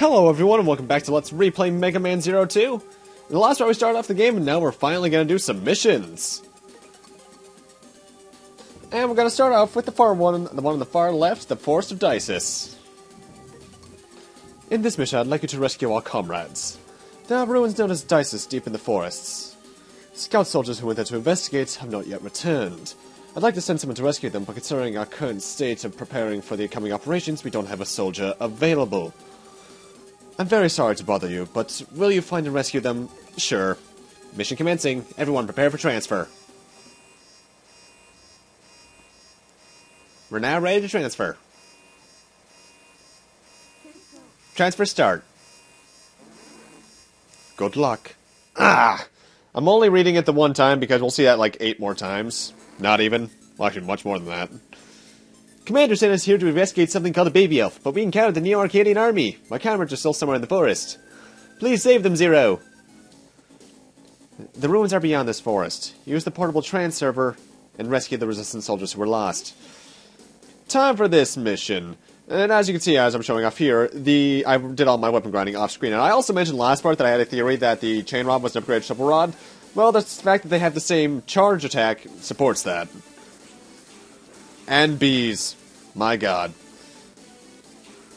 Hello everyone and welcome back to Let's Replay Megaman 02. In the last part we started off the game and now we're finally going to do some missions. And we're going to start off with the one on the far left, the Forest of Dysis. In this mission I'd like you to rescue our comrades. There are ruins known as Dysis deep in the forests. Scout soldiers who went there to investigate have not yet returned. I'd like to send someone to rescue them, but considering our current state of preparing for the coming operations, we don't have a soldier available. I'm very sorry to bother you, but will you find and rescue them? Sure. Mission commencing. Everyone prepare for transfer. We're now ready to transfer. Transfer start. Good luck. Ah! I'm only reading it the one time because we'll see that like 8 more times. Not even. Well, actually, much more than that. Commander sent us here to investigate something called a baby elf, but we encountered the Neo-Arcadian army. My Kamrous are still somewhere in the forest. Please save them, Zero! The ruins are beyond this forest. Use the portable server and rescue the resistance soldiers who were lost. Time for this mission. And as you can see, as I'm showing off here, I did all my weapon grinding off screen. And I also mentioned last part that I had a theory that the chain rod was an upgraded triple rod. Well, the fact that they have the same charge attack supports that. And bees. My god.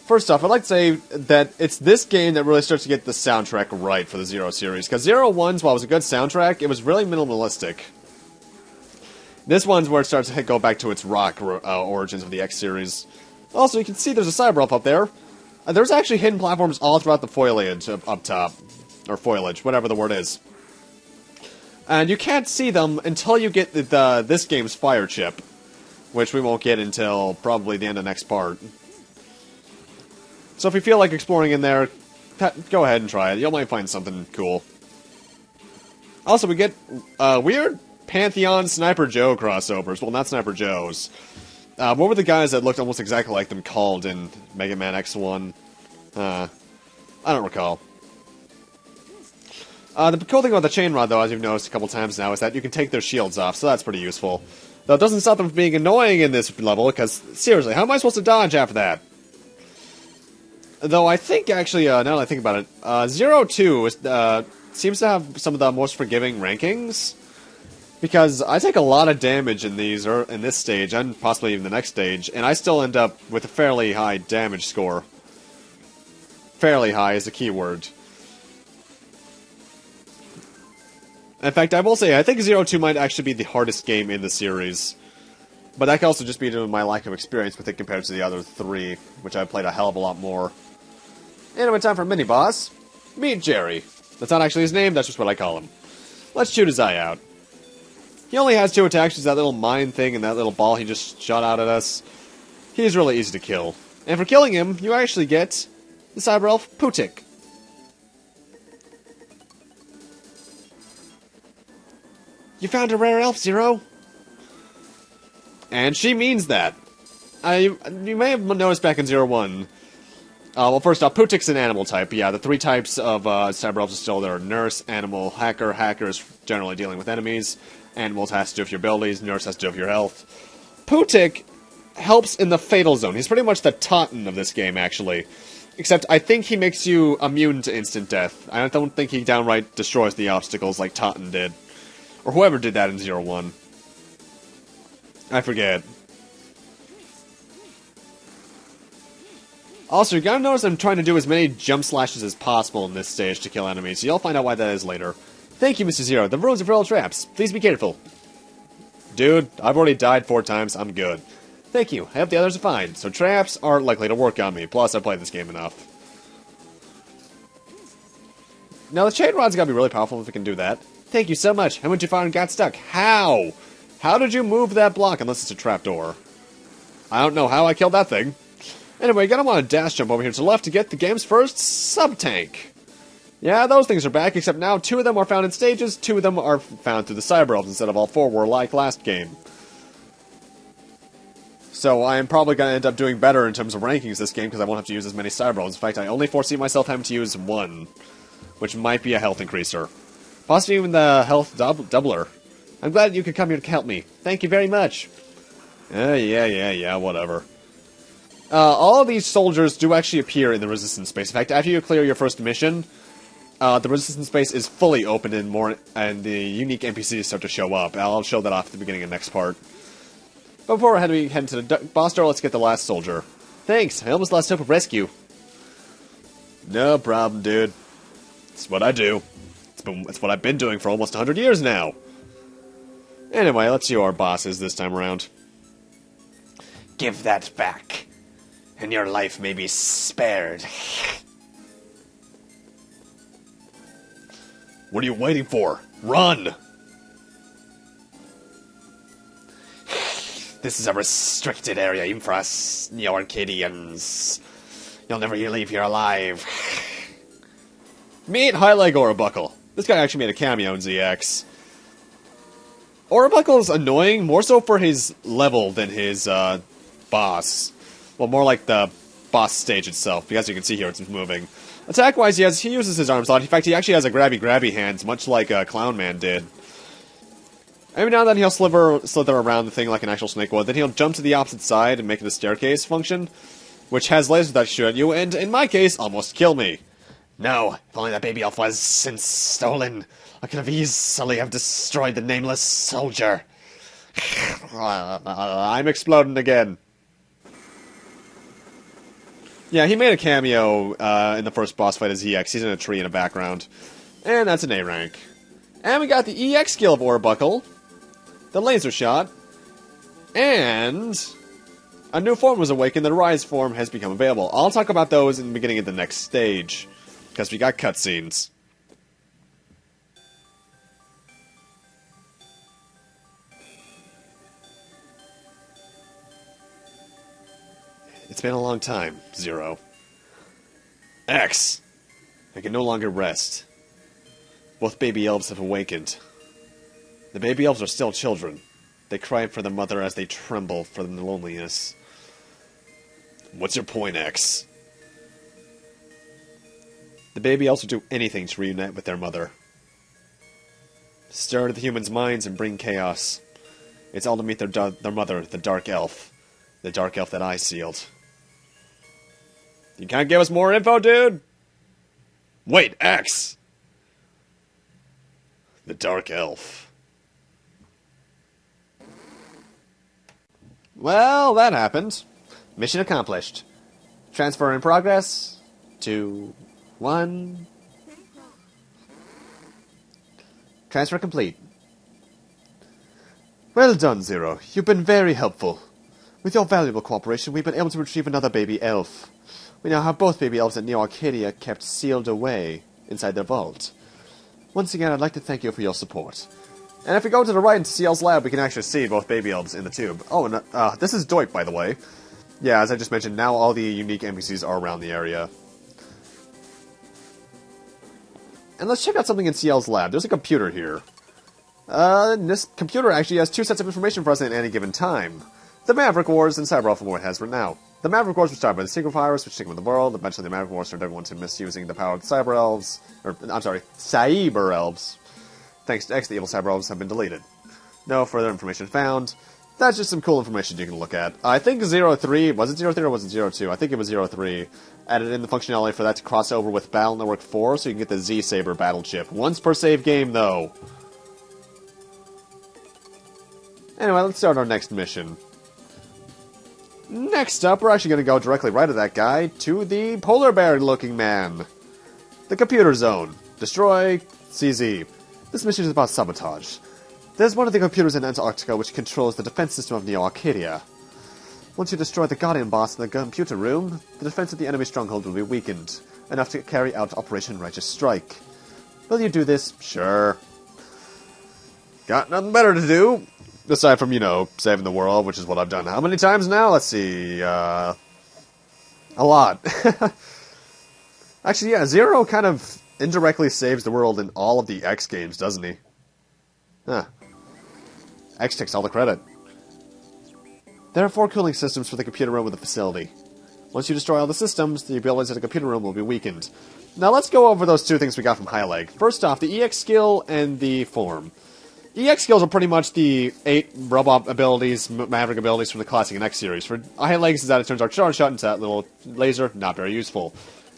First off, I'd like to say that it's this game that really starts to get the soundtrack right for the Zero series. Because Zero One's, while it was a good soundtrack, it was really minimalistic. This one's where it starts to go back to its rock origins of the X series. Also, you can see there's a cyber elf up there. There's actually hidden platforms all throughout the foliage up top. Or foliage, whatever the word is. And you can't see them until you get this game's fire chip. Which we won't get until probably the end of the next part. So if you feel like exploring in there, go ahead and try it. You might find something cool. Also, we get weird Pantheon Sniper Joe crossovers. Well, not Sniper Joes. What were the guys that looked almost exactly like them called in Mega Man X1? I don't recall. The cool thing about the chain rod, though, as you've noticed a couple times now, is that you can take their shields off, so that's pretty useful. Though it doesn't stop them from being annoying in this level, because, seriously, how am I supposed to dodge after that? Though I think, actually, now that I think about it, Zero 2 seems to have some of the most forgiving rankings. Because I take a lot of damage in in this stage, and possibly even the next stage, and I still end up with a fairly high damage score. Fairly high is the key word. In fact, I will say, I think Zero 2 might actually be the hardest game in the series. But that could also just be due to my lack of experience with it compared to the other 3, which I've played a hell of a lot more. Anyway, time for a mini-boss. Meet Jerry. That's not actually his name, that's just what I call him. Let's shoot his eye out. He only has 2 attacks, that little mine thing and that little ball he just shot out at us. He's really easy to kill. And for killing him, you actually get the cyber elf Putik. You found a rare elf, Zero? And she means that. You may have noticed back in Zero 1. Well, first off, Putik's an animal type. Yeah, the 3 types of cyber elves are still there. Nurse, animal, hacker. Hacker is generally dealing with enemies. Animals has to do with your abilities. Nurse has to do with your health. Putik helps in the fatal zone. He's pretty much the Totten of this game, actually. Except, I think he makes you immune to instant death. I don't think he downright destroys the obstacles like Totten did. Or whoever did that in Zero 1. I forget. Also, you gotta notice I'm trying to do as many jump slashes as possible in this stage to kill enemies, so you'll find out why that is later. Thank you, Mr. Zero. The ruins are full of traps. Please be careful. Dude, I've already died 4 times. I'm good. Thank you. I hope the others are fine. So traps aren't likely to work on me. Plus, I've played this game enough. Now, the chain rod's gotta be really powerful if it can do that. Thank you so much. I went too far and got stuck. How? How did you move that block unless it's a trapdoor? I don't know how I killed that thing. Anyway, you're gonna want to dash jump over here to the left to get the game's first sub-tank. Yeah, those things are back, except now 2 of them are found in stages, 2 of them are found through the cyber elves instead of all 4 were like last game. So I am probably gonna end up doing better in terms of rankings this game because I won't have to use as many cyber elves. In fact, I only foresee myself having to use 1, which might be a health increaser. Possibly even the health doubler. I'm glad you could come here to help me. Thank you very much. Yeah, whatever. all of these soldiers do actually appear in the resistance space. In fact, after you clear your first mission, the resistance space is fully open and the unique NPCs start to show up. I'll show that off at the beginning of the next part. But before we head into the boss door, let's get the last soldier. Thanks, I almost lost hope of rescue. No problem, dude. It's what I do. It's what I've been doing for almost 100 years now. Anyway, let's see who our boss is this time around. Give that back, and your life may be spared. What are you waiting for? Run! This is a restricted area, even for us Neo-Arcadians. You'll never leave here alive. Meet Highleg Ourobuckle. This guy actually made a cameo in ZX. Ourobuckle is annoying, more so for his level than his boss. Well, more like the boss stage itself, because you can see here it's moving. Attack-wise, he uses his arms a lot. In fact, he actually has a grabby hands, much like Clown Man did. Every now and then he'll slither around the thing like an actual snake would. Then he'll jump to the opposite side and make it a staircase function, which has lasers that shoot at you, and in my case, almost kill me. No, if only that baby elf was since stolen, I could have easily have destroyed the nameless soldier. I'm exploding again. Yeah, he made a cameo in the first boss fight as EX. He's in a tree in the background. And that's an A rank. And we got the EX skill of Ourobuckle, the laser shot, and a new form was awakened. The Rise form has become available. I'll talk about those in the beginning of the next stage, because we got cutscenes. It's been a long time, Zero. X! I can no longer rest. Both baby elves have awakened. The baby elves are still children. They cry for their mother as they tremble from the loneliness. What's your point, X? The baby elves will do anything to reunite with their mother. Stir the humans' minds and bring chaos. It's all to meet their mother, the Dark Elf. The Dark Elf that I sealed. You can't give us more info, dude? Wait, X! The Dark Elf. Well, that happened. Mission accomplished. Transfer in progress. 2, 1. Transfer complete. Well done, Zero. You've been very helpful. With your valuable cooperation, we've been able to retrieve another baby elf. We now have both baby elves at Neo Arcadia kept sealed away inside their vault. Once again, I'd like to thank you for your support. And if we go to the right into CL's lab, we can actually see both baby elves in the tube. Oh, and this is Doip, by the way. Yeah, as I just mentioned, now all the unique NPCs are around the area. And let's check out something in CL's lab. There's a computer here. This computer actually has 2 sets of information for us at any given time. The Maverick Wars and Cyber Alpha War it has right now. The Maverick Wars were started by the Secret Virus, which took over the world. Eventually, the Maverick Wars turned everyone to misusing the power of the Cyber Elves. Cyber Elves. Thanks to X, the evil Cyber Elves have been deleted. No further information found. That's just some cool information you can look at. I think 03, was it 03 or was it 02? I think it was 03. Added in the functionality for that to cross over with Battle Network 4, so you can get the Z-Saber battle chip. Once per save game, though. Anyway, let's start our next mission. Next up, we're actually going to go directly right at that guy to the polar bear-looking man. The computer zone. Destroy CZ. This mission is about sabotage. There's one of the computers in Antarctica which controls the defense system of Neo Arcadia. Once you destroy the Guardian boss in the computer room, the defense of the enemy stronghold will be weakened, enough to carry out Operation Righteous Strike. Will you do this? Sure. Got nothing better to do. Aside from, saving the world, which is what I've done how many times now? Let's see, a lot. Actually, yeah, Zero kind of indirectly saves the world in all of the X games, doesn't he? Huh. X takes all the credit. There are 4 cooling systems for the computer room of the facility. Once you destroy all the systems, the abilities of the computer room will be weakened. Now let's go over those 2 things we got from Highleg. First off, the EX skill and the form. EX skills are pretty much the 8 robot abilities, Maverick abilities from the classic and X series. For high legs, that it turns our charge shot into that little laser, not very useful.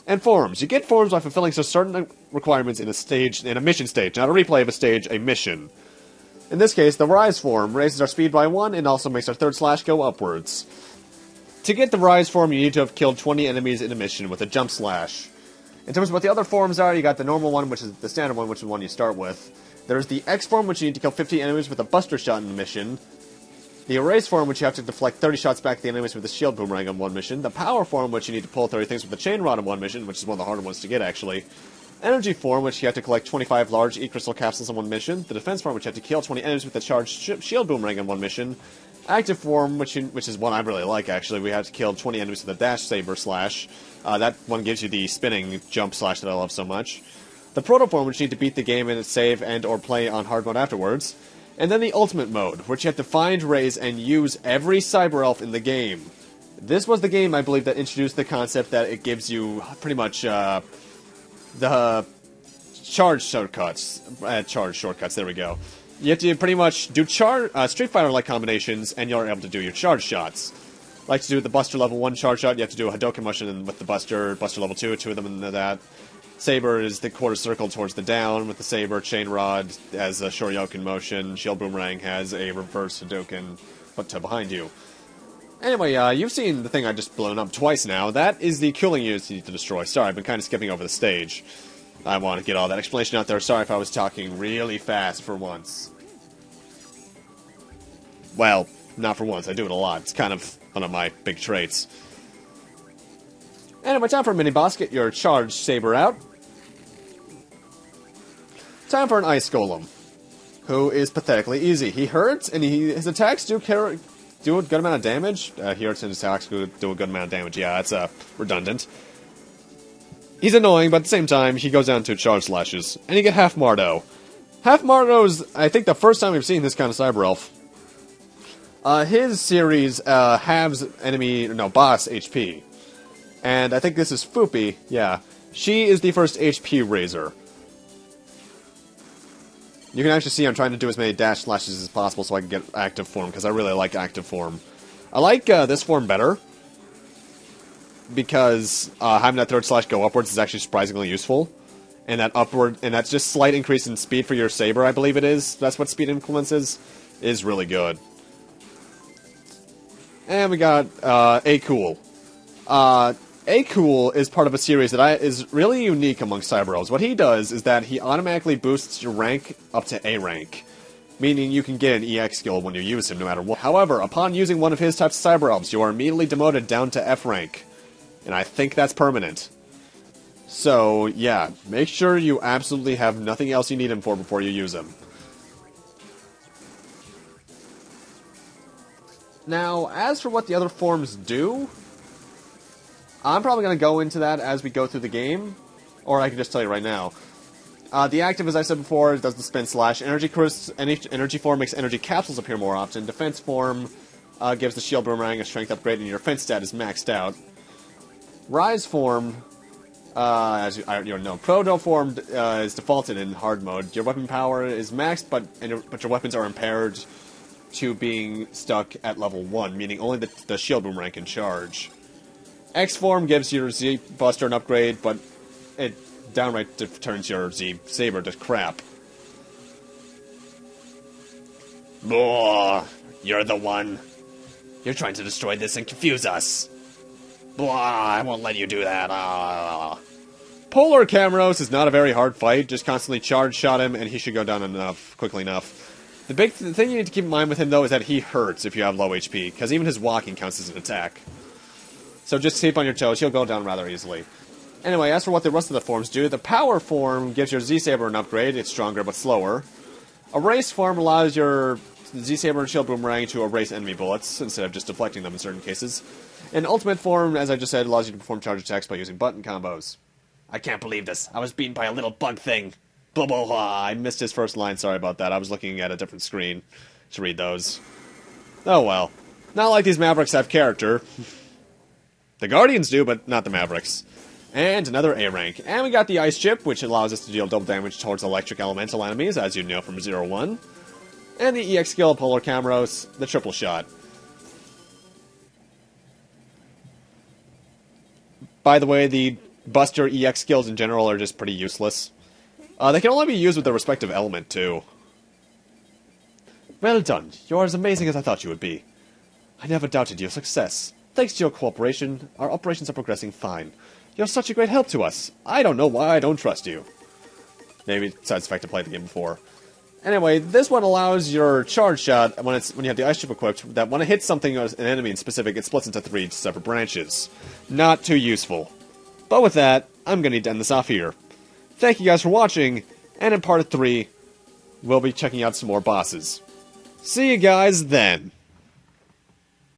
And forms. You get forms by fulfilling certain requirements in a mission stage, not a replay of a stage, a mission. In this case, the Rise form raises our speed by 1 and also makes our third slash go upwards. To get the Rise form, you need to have killed 20 enemies in a mission with a jump slash. In terms of what the other forms are, you got the normal one, which is the standard one, which is the one you start with. There's the X form, which you need to kill 50 enemies with a buster shot in the mission. The Erase form, which you have to deflect 30 shots back at the enemies with a shield boomerang on one mission. The Power form, which you need to pull 30 things with a chain rod on one mission, which is one of the harder ones to get, actually. Energy form, which you have to collect 25 large E-crystal capsules on one mission. The Defense form, which you have to kill 20 enemies with a charged shield boomerang on one mission. Active form, which is one I really like, actually. We have to kill 20 enemies with a dash saber slash. That one gives you the spinning jump slash that I love so much. The Proto form, which you need to beat the game and save and or play on hard mode afterwards. And then the Ultimate mode, which you have to find, raise, and use every Cyber Elf in the game. This was the game, I believe, that introduced the concept that it gives you pretty much the charge shortcuts. Charge shortcuts, there we go. You have to pretty much do Street Fighter-like combinations, and you're able to do your charge shots. Like to do the Buster level 1 charge shot, you have to do a Hadouken motion with the Buster level 2, 2 of them into that. Saber is the quarter circle towards the down with the Saber. Chain Rod has a Shoryuken motion. Shield Boomerang has a reverse Hadouken, but to behind you. Anyway, you've seen the thing I just blown up twice now. That is the cooling units you need to destroy. Sorry, I've been kind of skipping over the stage. I want to get all that explanation out there. Sorry if I was talking really fast for once. Well, not for once. I do it a lot. It's kind of one of my big traits. Anyway, time for a mini-boss. Get your charged Saber out. Time for an Ice Golem, who is pathetically easy. He hurts, and his attacks do a good amount of damage. He hurts and his attacks do a good amount of damage. Yeah, that's redundant. He's annoying, but at the same time, he goes down to charge slashes. And you get Half Mardo. Half Mardo's, I think, the first time we've seen this kind of Cyber Elf. His series halves boss HP. And I think this is Foopy, yeah. She is the first HP raiser. You can actually see I'm trying to do as many dash slashes as possible so I can get active form, because I really like active form. I like this form better, because having that third slash go upwards is actually surprisingly useful. And that's just slight increase in speed for your Saber, I believe it is. That's what speed influence is really good. And we got A-Cool. A-Cool is part of a series that is really unique among Cyber Elves. What he does is that he automatically boosts your rank up to A rank, meaning you can get an EX skill when you use him no matter what. However, upon using one of his types of Cyber Elves, you are immediately demoted down to F rank, and I think that's permanent. So, yeah, make sure you absolutely have nothing else you need him for before you use him. Now, as for what the other forms do, I'm probably going to go into that as we go through the game, or I can just tell you right now. The active, as I said before, does the spin slash. Energy form makes energy capsules appear more often. Defense form gives the shield boomerang a strength upgrade, and your defense stat is maxed out. Rise form, as you know, Proto form is defaulted in hard mode. Your weapon power is maxed, but your weapons are impaired to being stuck at level 1, meaning only the shield boomerang can charge. X form gives your Z Buster an upgrade, but it downright turns your Z Saber to crap. Blah, you're the one. You're trying to destroy this and confuse us. Blah, I won't let you do that. Polar Kamrous is not a very hard fight. Just constantly charge shot him, and he should go down quickly enough. The thing you need to keep in mind with him, though, is that he hurts if you have low HP, because even his walking counts as an attack. So just keep on your toes, he'll go down rather easily. Anyway, as for what the rest of the forms do, the Power form gives your Z-Saber an upgrade. It's stronger but slower. Erase form allows your Z-Saber and Shield Boomerang to erase enemy bullets, instead of just deflecting them in certain cases. And Ultimate form, as I just said, allows you to perform charge attacks by using button combos. I can't believe this. I was beaten by a little bug thing. Blah, blah, blah. I missed his first line, sorry about that. I was looking at a different screen to read those. Oh well. Not like these Mavericks have character. The Guardians do, but not the Mavericks. And another A rank. And we got the Ice Chip, which allows us to deal double damage towards electric elemental enemies, as you know from 0-1. And the EX skill of Polar Kamrous, the triple shot. By the way, the Buster EX skills in general are just pretty useless. They can only be used with their respective element, too. Well done. You're as amazing as I thought you would be. I never doubted your success. Thanks to your cooperation, our operations are progressing fine. You're such a great help to us. I don't know why I don't trust you. Maybe besides the fact I played the game before. Anyway, this one allows your charge shot, when you have the ice chip equipped, that when it hits something, an enemy in specific, it splits into 3 separate branches. Not too useful. But with that, I'm going to need to end this off here. Thank you guys for watching, and in part 3, we'll be checking out some more bosses. See you guys then!